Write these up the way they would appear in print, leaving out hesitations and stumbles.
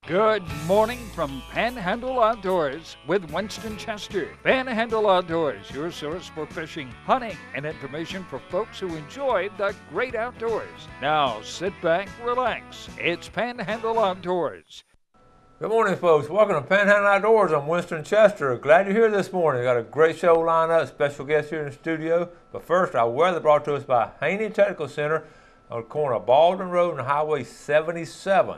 Good morning from Panhandle Outdoors with Winston Chester. Panhandle Outdoors, your source for fishing, hunting, and information for folks who enjoy the great outdoors. Now sit back, relax. It's Panhandle Outdoors. Good morning, folks. Welcome to Panhandle Outdoors. I'm Winston Chester. Glad you're here this morning. Got a great show lined up, special guest here in the studio. But first, our weather brought to us by Haney Technical Center on the corner of Baldwin Road and Highway 77.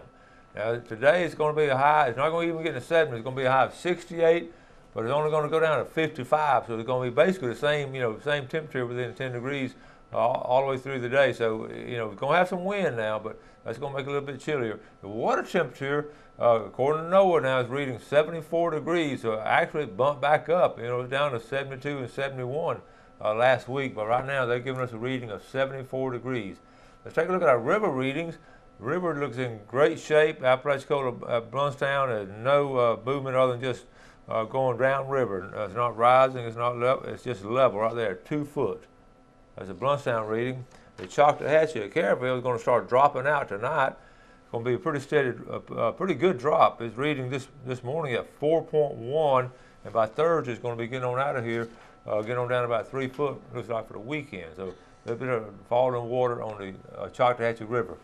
Now, today it's going to be a high, it's not going to even get in the 70s, it's going to be a high of 68, but it's only going to go down to 55, so it's going to be basically the same, same temperature within 10 degrees all the way through the day. So, it's going to have some wind now, but that's going to make it a little bit chillier. The water temperature, according to NOAA now, is reading 74 degrees, so actually it bumped back up. It was down to 72 and 71 last week, but right now they're giving us a reading of 74 degrees. Let's take a look at our river readings. The river looks in great shape. Apalachicola, Brunstown has no movement other than just going downriver. It's not rising, it's not level, it's just level right there, 2 foot. That's a Brunstown reading. The Choctawhatchee at Caryville is going to start dropping out tonight. It's going to be a pretty steady, pretty good drop. It's reading this morning at 4.1, and by Thursday it's going to be getting on out of here, getting on down about 3 foot, looks like for the weekend. So a little bit of falling water on the Choctawhatchee River.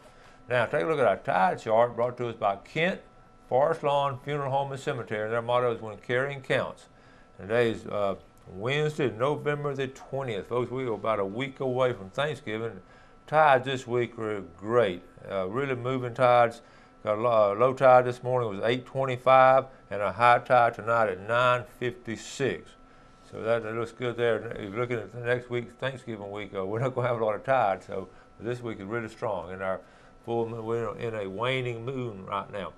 Now, take a look at our tide chart brought to us by Kent Forest Lawn Funeral Home and Cemetery. Their motto is when carrying counts. Today is Wednesday, November the 20th. Folks, we are about a week away from Thanksgiving. Tides this week are great. Really moving tides. Got a low tide this morning was 8:25 and a high tide tonight at 9:56. So that looks good there. If you're looking at the next week, Thanksgiving week, we're not going to have a lot of tide. So this week is really strong. And our we're in a waning moon right now.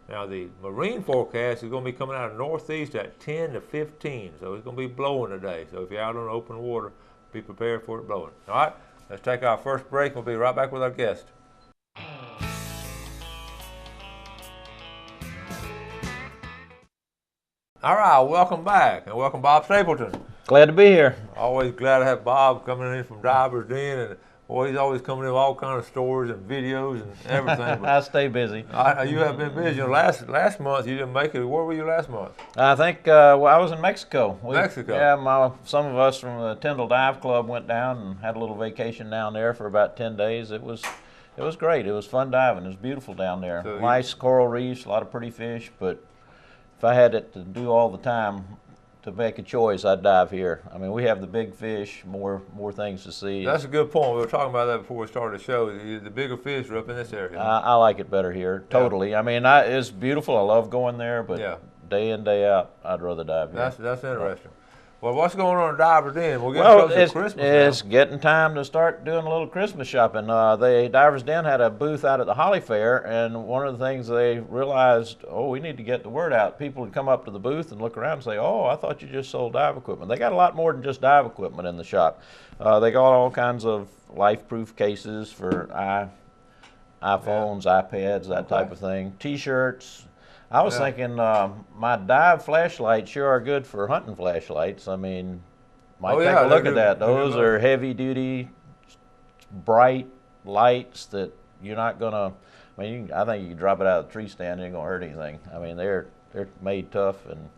Now the marine forecast is going to be coming out of northeast at 10 to 15, so it's going to be blowing today. So if you're out on open water, be prepared for it blowing. All right, let's take our first break. We'll be right back with our guest. All right, welcome back, and welcome Bob Stapleton. Glad to be here. Always glad to have Bob coming in from Divers Den, and boy, he's always coming in with all kinds of stories and videos and everything. But I stay busy. You have been busy. Last month you didn't make it. Where were you last month? I think I was in Mexico. Mexico. Yeah, some of us from the Tyndall Dive Club went down and had a little vacation down there for about 10 days. It was great. It was fun diving. It was beautiful down there. So nice coral reefs, a lot of pretty fish. But if I had it to do all the time, to make a choice, I'd dive here. I mean, we have the big fish, more things to see. That's a good point. We were talking about that before we started the show. The bigger fish are up in this area. I like it better here, totally. Yeah. I mean, it's beautiful. I love going there, but day in, day out, I'd rather dive here. That's interesting. Well, what's going on at Divers Den? We're getting close to Christmas now. It's getting time to start doing a little Christmas shopping. The Divers Den had a booth out at the Holly Fair, and one of the things they realized, we need to get the word out. People would come up to the booth and look around and say, I thought you just sold dive equipment. They got a lot more than just dive equipment in the shop. They got all kinds of life-proof cases for iPhones, iPads, that type of thing, T-shirts. I was thinking my dive flashlights sure are good for hunting flashlights. I mean, take a look at that. Those are heavy-duty, bright lights that you're not going to, I think you can drop it out of the tree stand, it ain't going to hurt anything. I mean, they're made tough, and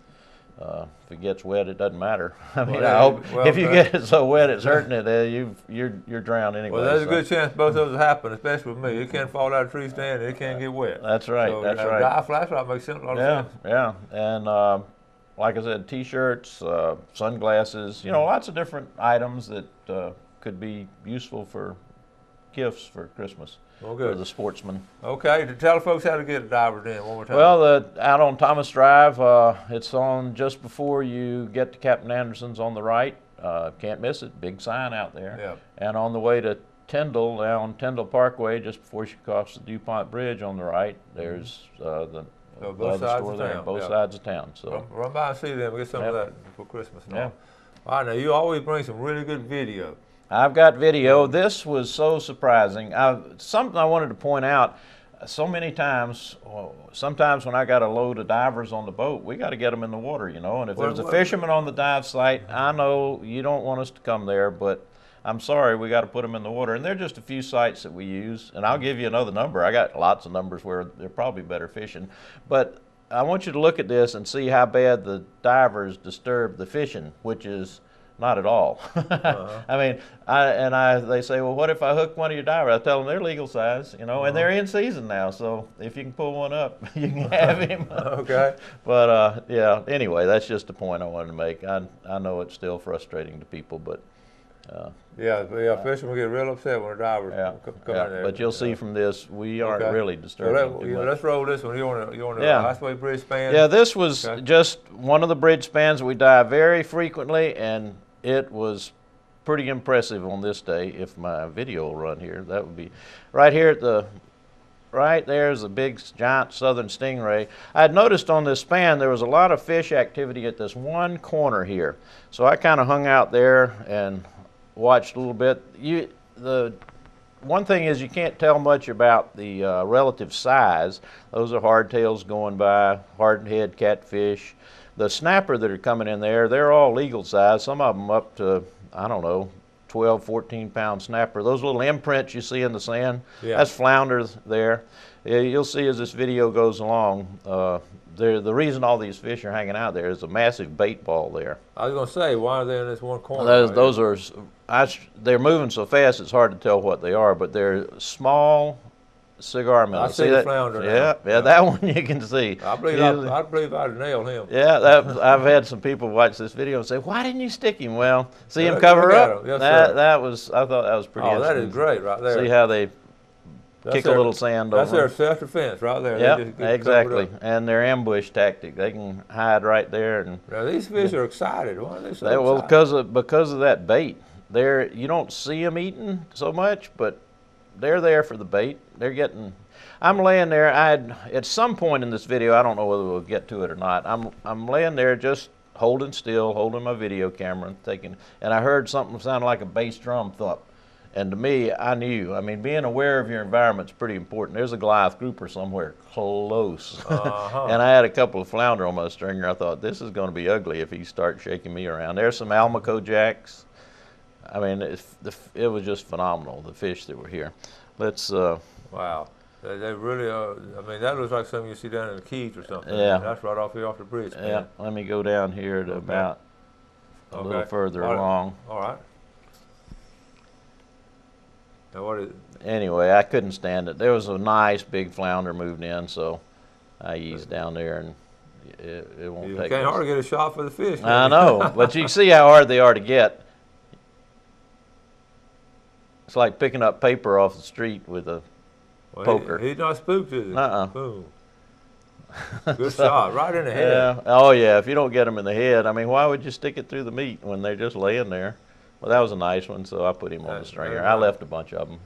if it gets wet, it doesn't matter. I hope if you get it so wet it's hurting it, you're drowned anyway. Well, there's a good chance both of those will happen, especially with me. It can't fall out of a tree stand, and it can't get wet. That's right. So, that's right. Dive flashlight makes a lot of sense. Yeah, and like I said, T-shirts, sunglasses. Lots of different items that could be useful for gifts for Christmas. Well, good. For the sportsman. Okay, to tell folks how to get a Divers Den one more time. Well, out on Thomas Drive, it's on just before you get to Captain Anderson's on the right. Can't miss it. Big sign out there. Yeah. And on the way to Tyndall, down Tyndall Parkway, just before you cross the DuPont Bridge on the right, there's the both sides of town. Both sides of town. So run by and see them. We'll get some of that for Christmas. Yeah. All right, now you always bring some really good video. I've got video. This was so surprising. Something I wanted to point out. So many times, sometimes when I got a load of divers on the boat, we got to get them in the water, And if there's a fisherman on the dive site, I know you don't want us to come there, but I'm sorry, we got to put them in the water. And they're just a few sites that we use. And I'll give you another number. I got lots of numbers where they're probably better fishing. But I want you to look at this and see how bad the divers disturb the fishing, which is not at all. I mean, they say, well, what if I hook one of your divers? I tell them they're legal size, you know, and they're in season now. So if you can pull one up, you can have him. Okay. But yeah, anyway, that's just the point I wanted to make. I know it's still frustrating to people, but yeah, fishermen get real upset when a diver come in there. But you'll see from this, we aren't really disturbing too much. Let's roll this one. You want the Highway Bridge span? Yeah, this was just one of the bridge spans we dive very frequently, and it was pretty impressive on this day. If my video will run here, that would be right here at the right there's a big giant southern stingray. I had noticed on this span there was a lot of fish activity at this one corner here, so I kind of hung out there and watched a little bit. The one thing is you can't tell much about the relative size. Those are hardtails going by, hardhead catfish. The snapper that are coming in there, they're all legal size. Some of them up to, I don't know, 12, 14 pound snapper. Those little imprints you see in the sand, that's flounders there. You'll see as this video goes along, the reason all these fish are hanging out there is a massive bait ball there. I was going to say, why are they in this one corner? Those are, they're moving so fast it's hard to tell what they are, but they're small cigar minnows. I see the flounder now. Yeah, that one you can see. I believe I'd nailed him. Yeah, I've had some people watch this video and say, "Why didn't you stick him?" Well, see him cover up. Yes, I thought that was pretty interesting. Oh, that is great right there. See how they kick a little sand over. That's their self-defense right there. Yeah, exactly. And their ambush tactic, they can hide right there. And now these fish are excited. Why are they so excited? Well, because of that bait. You don't see them eating so much, but they're there for the bait. They're getting. I'm laying there. At some point in this video, I don't know whether we'll get to it or not. I'm laying there just holding still, holding my video camera, and I heard something sound like a bass drum thump. And to me, I knew. I mean, being aware of your environment is pretty important. There's a Goliath grouper somewhere close, and I had a couple of flounder on my stringer. I thought this is going to be ugly if he starts shaking me around. There's some Almaco jacks. I mean, it was just phenomenal, the fish that were here. Let's. Wow. They really are. I mean, that looks like something you see down in the Keys or something. Yeah. That's right off here off the bridge. Man. Yeah. Let me go down here to about a little further along. All right. Now what is it? Anyway, I couldn't stand it. There was a nice big flounder moved in, so I eased down there, and it won't take. You can't hardly get a shot for the fish. I know, but you can see how hard they are to get. It's like picking up paper off the street with a poker. He's not spooked, is he? Boom. Good So, shot, right in the head. Yeah. Oh yeah. If you don't get them in the head, I mean, why would you stick it through the meat when they're just laying there? Well, that was a nice one, so I put him on the stringer. I left a bunch of them.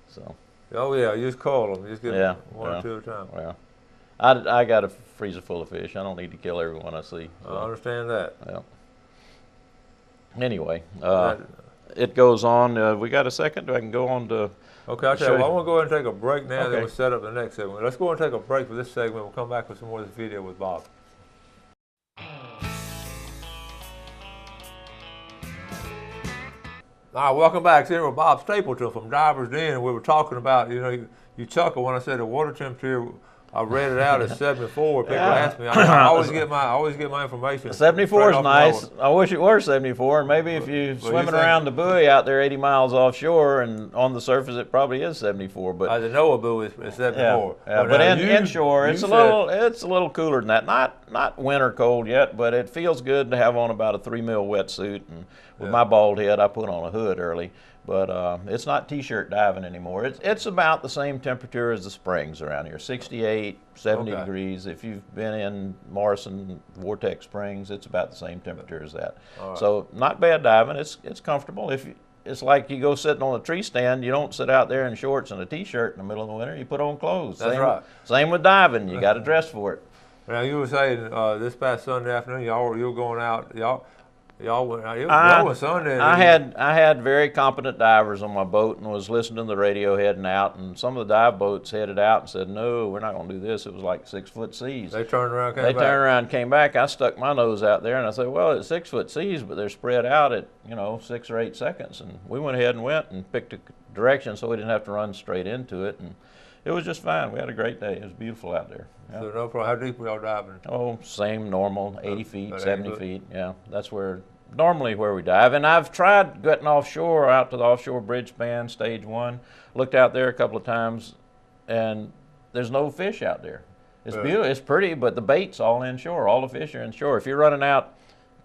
So. Oh yeah, you just call them. You just get one or two at a time. Well, I got a freezer full of fish. I don't need to kill everyone I see. So. I understand that. Well. Anyway. It goes on. We got a second? I can go on to. Okay, I'll tell you what, I want to go ahead and take a break now, then we'll set up the next segment. Let's go ahead and take a break for this segment. We'll come back with some more of this video with Bob. All right, welcome back. Here with Bob Stapleton from Divers Den, and we were talking about, you chuckle when I said the water temperature. I read it out as 74. People ask me. I always get my information. 74 is nice. I wish it were 74. And maybe if you're swimming around the buoy out there 80 miles offshore, and on the surface it probably is 74. But the NOAA buoy is 74. Yeah, but inshore it's a little cooler than that. Not winter cold yet, but it feels good to have on about a 3 mil wetsuit. And with my bald head, I put on a hood early. But it's not t-shirt diving anymore. It's about the same temperature as the springs around here, 68, 70 degrees. If you've been in Morrison Vortex Springs, it's about the same temperature as that. Right. So not bad diving. It's comfortable. It's like you go sitting on a tree stand. You don't sit out there in shorts and a t-shirt in the middle of the winter. You put on clothes. That's right. Same with diving. You got to dress for it. Now you were saying this past Sunday afternoon, y'all were going out. Y'all Y'all went Sunday. I had very competent divers on my boat and was listening to the radio heading out, and some of the dive boats headed out and said, "No, we're not going to do this." It was like 6-foot seas. They turned around, turned around, and came back. I stuck my nose out there and I said, "Well, it's 6-foot seas, but they're spread out at 6 or 8 seconds." And we went ahead and went and picked a direction so we didn't have to run straight into it, and it was just fine. We had a great day. It was beautiful out there. Yeah. So no problem. How deep were y'all diving? Oh, same normal, 80 feet, 70 feet. Yeah, that's normally where we dive. And I've tried getting offshore, out to the offshore bridge span, stage 1. Looked out there a couple of times, and there's no fish out there. It's beautiful, it's pretty, but the bait's all inshore. All the fish are inshore. If you're running out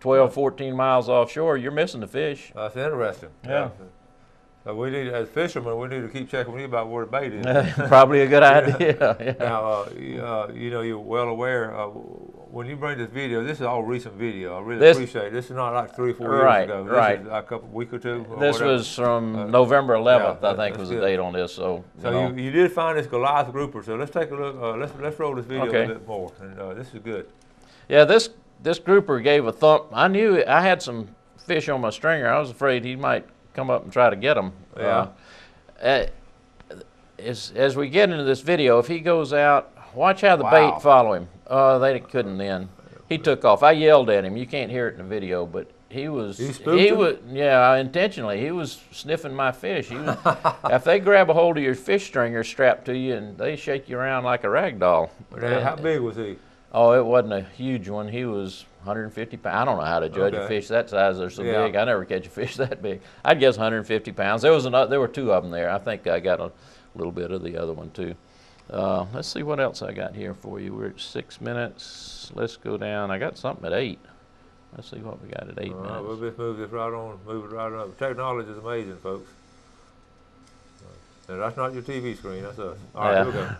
12, 14 miles offshore, you're missing the fish. That's interesting. Yeah. So we need, as fishermen, we need to keep checking with you about where the bait is. Probably a good idea. Yeah. Now, you're well aware. When you bring this video, this is all recent video. I really appreciate it. This is not like 3 or 4 years ago. This is like a week or two. This was from November 11th, I think was the date on this. So you did find this Goliath grouper. So let's take a look. Let's roll this video a little bit more. And this is good. Yeah, this grouper gave a thump. I knew I had some fish on my stringer. I was afraid he might come up and try to get them. Yeah. As we get into this video, if he goes out, watch how the bait follow him. They couldn't then. He took off. I yelled at him. You can't hear it in the video, but he was intentionally. He was sniffing my fish. If they grab a hold of your fish stringer strapped to you and they shake you around like a rag doll. How big was he? Oh, it wasn't a huge one. He was 150 pounds. I don't know how to judge a fish that size. They're so big. I never catch a fish that big. I'd guess 150 pounds. There were 2 of them there. I think I got a little bit of the other one too. Let's see what else I got here for you. We're at 6 minutes. Let's go down. I got something at 8. Let's see what we got at 8 minutes. We'll just move this right on. Move it right on. Technology is amazing, folks. And that's not your TV screen. That's us. All right, here we go.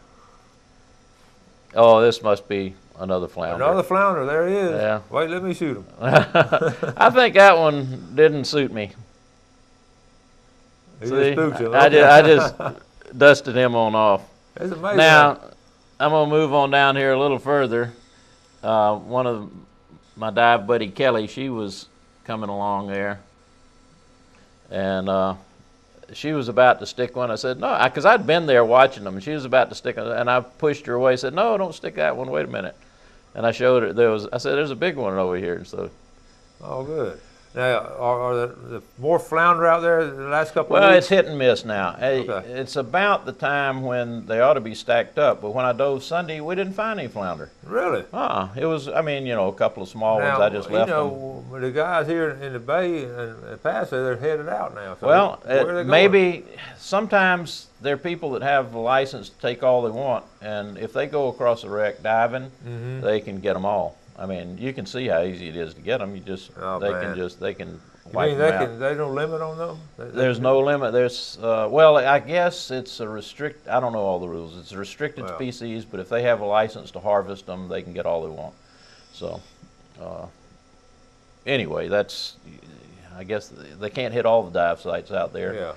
Oh, this must be another flounder. Another flounder. There he is. Yeah. Wait, let me shoot him. I think that one didn't suit me. He just spooked you. I just dusted him on off. It's amazing. Now, I'm going to move on down here a little further. One of my dive buddy, Kelly, she was coming along there. And she was about to stick one. I said, no, because I'd been there watching them. And she was about to stick one, and I pushed her away. Said, no, don't stick that one. Wait a minute. And I showed her. I said, there's a big one over here. So. Oh, good. Now, are there more flounder out there the last couple of weeks? Well, it's hit and miss now. It's about the time when they ought to be stacked up. But when I dove Sunday, we didn't find any flounder. Really? It was, a couple of small ones. I just left them. The guys here in the bay and Paso, they're headed out now. So well, where are they going? Maybe sometimes there are people that have a license to take all they want. And if they go across a wreck diving, they can get them all. I mean, you can see how easy it is to get them. You just they can wipe them out. There's no limit on them? There's no limit. There's well, I guess it's a I don't know all the rules. It's a restricted species, but if they have a license to harvest them, they can get all they want. So anyway, I guess they can't hit all the dive sites out there. Yeah.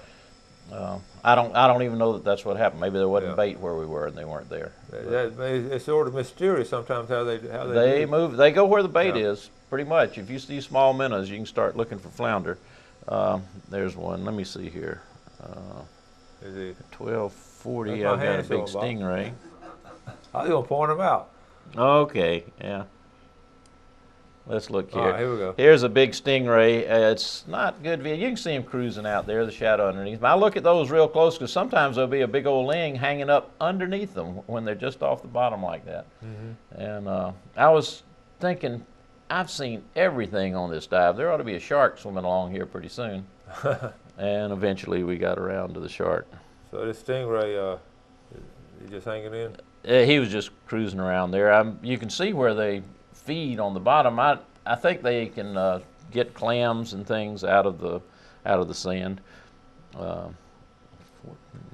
I don't even know that that's what happened. Maybe there wasn't bait where we were and they weren't there. It's sort of mysterious sometimes how they move. They go where the bait is, pretty much. If you see small minnows, you can start looking for flounder. There's one. Let me see here. 1240. I've got a big stingray. I was gonna point them out. Okay. Yeah. Let's look here. All right, here we go. Here's a big stingray. It's not good view. You can see him cruising out there, the shadow underneath. I look at those real close because sometimes there'll be a big old ling hanging up underneath them when they're just off the bottom like that. And I was thinking, I've seen everything on this dive. There ought to be a shark swimming along here pretty soon. And eventually we got around to the shark. So this stingray, he just hanging in? He was just cruising around there. You can see where they feed on the bottom. I think they can get clams and things out of the sand. Are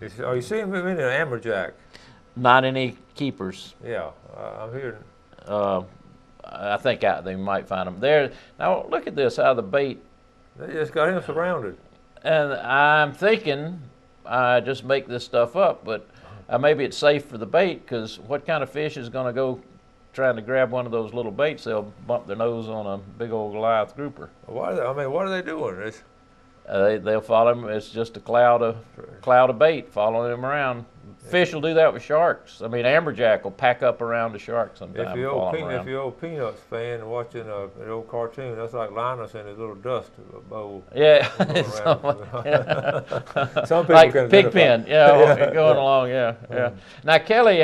you seeing them in an amberjack? Not any keepers. Yeah, I'm hearing. I think they might find them there. Now look at this, how the bait. They just got him surrounded. And I'm thinking, I just make this stuff up, but maybe it's safe for the bait because what kind of fish is going to go trying to grab one of those little baits, they'll bump their nose on a big old Goliath grouper. What are they doing? They'll follow them. It's just a cloud of bait following them around. Fish will do that with sharks. I mean, amberjack will pack up around a shark sometimes. If you're old Peanuts fan watching an old cartoon, that's like Linus in his little dust bowl. Yeah, some people like can Pigpen. Yeah, going along. Yeah. Now Kelly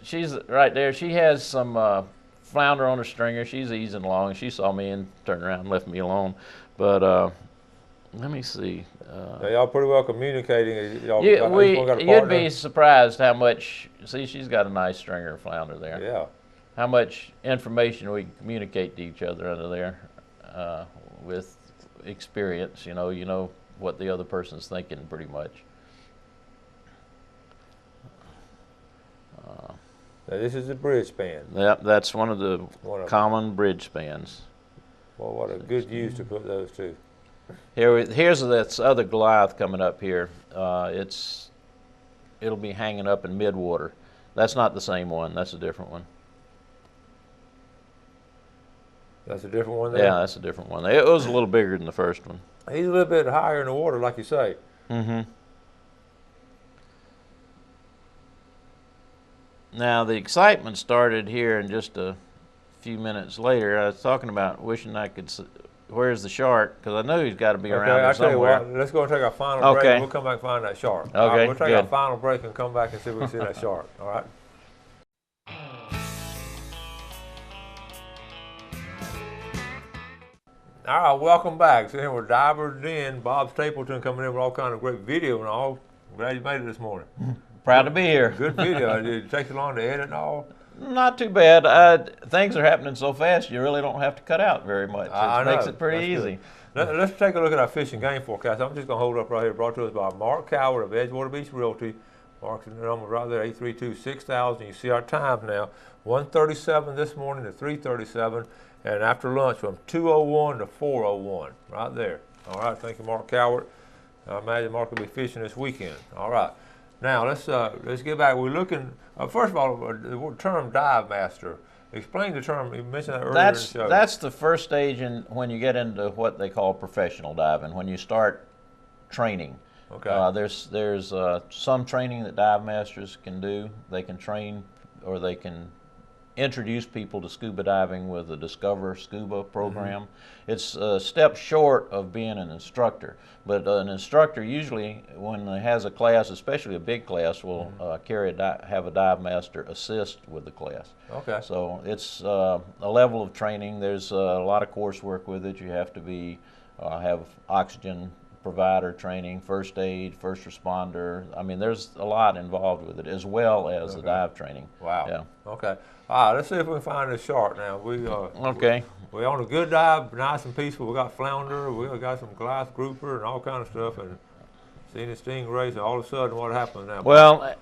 she's right there. She has some flounder on her stringer. She's easing along. She saw me and turned around and left me alone. But let me see. Y'all pretty well communicating. You'd be surprised how much. See, she's got a nice stringer of flounder there. Yeah. How much information we can communicate to each other under there with experience. You know what the other person's thinking pretty much. Now this is a bridge span. Yep, that's one of the common bridge spans. Well, what a good use to put those to. Here's this other Goliath coming up here. It'll be hanging up in midwater. That's not the same one. That's a different one. That's a different one there? Yeah, that's a different one. It was a little bigger than the first one. He's a little bit higher in the water, like you say. Mm-hmm. Now, the excitement started here in just a few minutes later. I was talking about wishing I could where's the shark? Because I know he's got to be around there somewhere. Tell you what, let's go and take our final break. And we'll come back and find that shark. Okay, All right, we'll take our final break and come back and see if we can see that shark. All right. All right, welcome back. So here we're Divers Den. Bob Stapleton coming in with all kind of great video and all. Glad you made it this morning. Proud to be here. Good video. Did it take you long to edit and all? Not too bad. Things are happening so fast, you really don't have to cut out very much. It makes it pretty easy. Let's take a look at our fish and game forecast. I'm just going to hold up right here. Brought to us by Mark Coward of Edgewater Beach Realty. Mark's number right there, 832-6000. You see our time now, 1:37 this morning to 3:37, and after lunch from 2:01 to 4:01, right there. All right, thank you, Mark Coward. I imagine Mark will be fishing this weekend. All right. Now let's get back. We're looking. First of all, the term dive master. Explain the term. You mentioned that earlier in the show. That's the first stage when you get into what they call professional diving. When you start training. Okay. There's some training that dive masters can do. They can train, or they can introduce people to scuba diving with the Discover Scuba program. Mm-hmm. It's a step short of being an instructor, but an instructor usually, when he has a class, especially a big class, will have a dive master assist with the class. Okay. So it's a level of training. There's a lot of coursework with it. You have to have oxygen provider training, first aid, first responder. I mean, there's a lot involved with it, as well as the dive training. Wow. Yeah. Okay. All right, let's see if we can find this shark now. We're on a good dive, nice and peaceful. We got flounder, we got some Goliath grouper and all kind of stuff, and seeing the stingrays, and all of a sudden, what happened now? Well,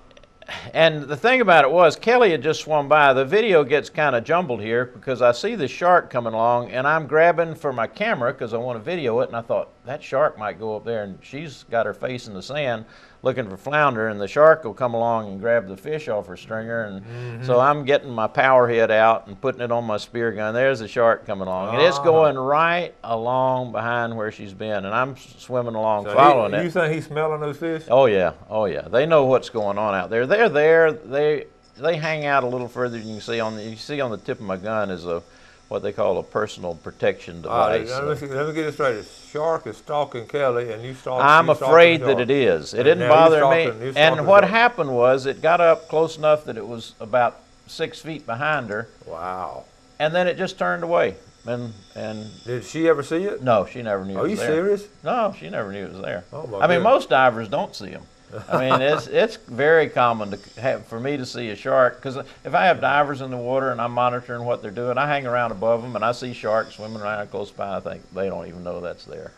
and the thing about it was, Kelly had just swum by. The video gets kind of jumbled here because I see the shark coming along, and I'm grabbing for my camera because I want to video it, and I thought, that shark might go up there, and she's got her face in the sand looking for flounder, and the shark will come along and grab the fish off her stringer, and so I'm getting my power head out and putting it on my spear gun. There's the shark coming along, and it's going right along behind where she's been, and I'm swimming along following it. You think he's smelling those fish? Oh yeah, oh yeah. They know what's going on out there. They're there. They hang out a little further. You see on the tip of my gun is what they call a personal protection device. Let me get this straight. The shark is stalking Kelly, and you stalking. I'm afraid that it is. It didn't bother me. And what happened was, it got up close enough that it was about 6 feet behind her. Wow. And then it just turned away. And did she ever see it? No, she never knew it was there. Are you serious? No, she never knew it was there. Oh my I mean, most divers don't see them. I mean, it's very common for me to see a shark, because if I have divers in the water and I'm monitoring what they're doing, I hang around above them and I see sharks swimming around close by. I think they don't even know that's there.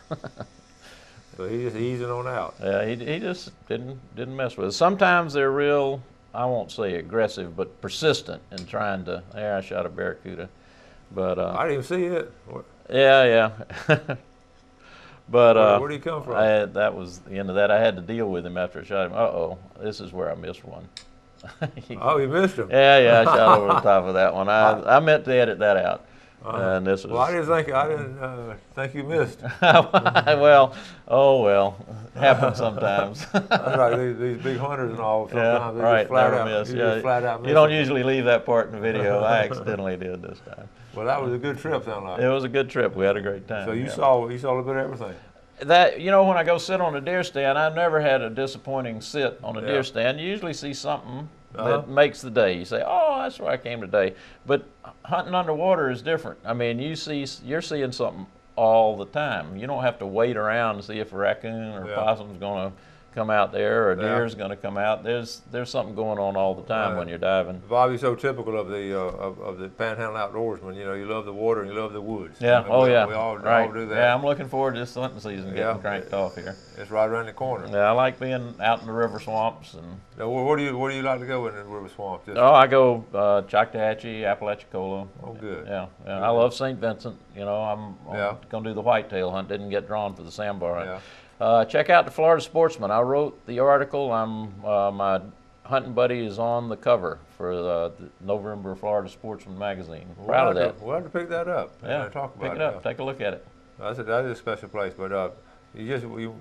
So he's just easing on out. Yeah, he just didn't mess with it. Sometimes they're real, I won't say aggressive, but persistent in trying to. There, I shot a barracuda, but I didn't even see it. Yeah. But where did he come from? That was the end of that. I had to deal with him after I shot him. Uh-oh, this is where I missed one. Oh, you missed him. Yeah, I shot over the top of that one. I meant to edit that out. And this was. Well, I didn't think you missed. Well, oh well, happens sometimes. That's like these big hunters and all. Sometimes they right. just flat Never out miss. just flat out miss You don't them. usually leave that part in the video. I accidentally did this time. Well, that was a good trip, sound like. It was a good trip. We had a great time. So you yeah. saw a little bit of everything. That when I go sit on a deer stand, I've never had a disappointing sit on a Yeah. deer stand. You usually see something that makes the day. You say, "Oh, that's where I came today." But hunting underwater is different. I mean, you're seeing something all the time. You don't have to wait around to see if a raccoon or possum's going to come out there or a deer's going to come out. There's something going on all the time when you're diving. Bob, you're so typical of the Panhandle outdoorsman. You know, you love the water and you love the woods. Yeah. We yeah. all do that. Yeah, I'm looking forward to this hunting season getting cranked off here. It's right around the corner. Yeah, I like being out in the river swamps and. Now, where do you like to go in the river swamps? I go Choctawhatchee, Apalachicola. Oh, good. Yeah. I love St. Vincent. I'm going to do the whitetail hunt. Didn't get drawn for the sandbar hunt. Yeah. Check out the Florida Sportsman. I wrote the article. My hunting buddy is on the cover for the November Florida Sportsman magazine. Proud of that. We'll have to pick that up. Yeah, talk about pick it up. Take a look at it. That is a special place. But you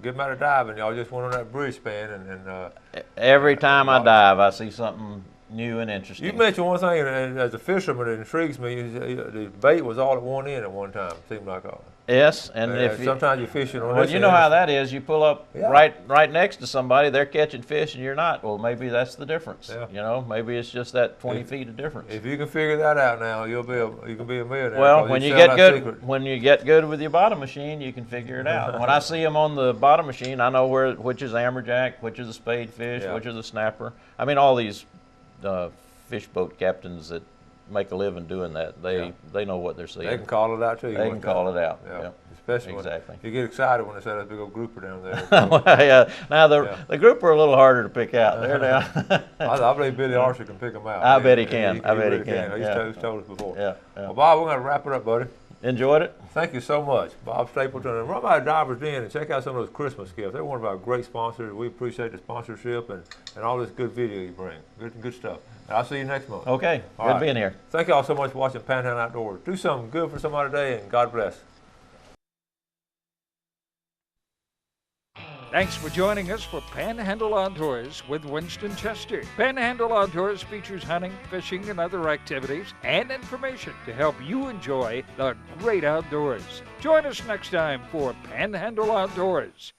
get them out of diving. Y'all just went on that bridge span and every time I dive, I see something new and interesting. You mentioned one thing, and as a fisherman, it intrigues me. The bait was all at one end at one time. Seemed like yes, and if sometimes you're fishing on well, this you know end. how that is. You pull up right next to somebody, they're catching fish, and you're not. Well, maybe that's the difference. Yeah. Maybe it's just that 20 feet of difference. If you can figure that out now, you can be a millionaire. Well, when you get good with your bottom machine, you can figure it out. When I see them on the bottom machine, I know which is amberjack, which is a spade fish, which is a snapper. I mean, all these fish boat captains that make a living doing that, they know what they're seeing. They can call it out too. They can call it out. Yeah. Yep. Especially exactly. When you get excited when they say that big old grouper down there. Yeah. Now the group are a little harder to pick out. They're down. I believe Billy Archer can pick them out. I bet he can. I bet he can. He's told us before. Yeah. Well, Bob, we're going to wrap it up, buddy. Enjoyed it. Thank you so much, Bob Stapleton. And run by Divers Den and check out some of those Christmas gifts. They're one of our great sponsors. We appreciate the sponsorship and all this good video you bring. Good stuff. And I'll see you next month. Okay. Good being here. Thank you all so much for watching Panhandle Outdoors. Do something good for somebody today, and God bless. Thanks for joining us for Panhandle Outdoors with Winston Chester. Panhandle Outdoors features hunting, fishing, and other activities and information to help you enjoy the great outdoors. Join us next time for Panhandle Outdoors.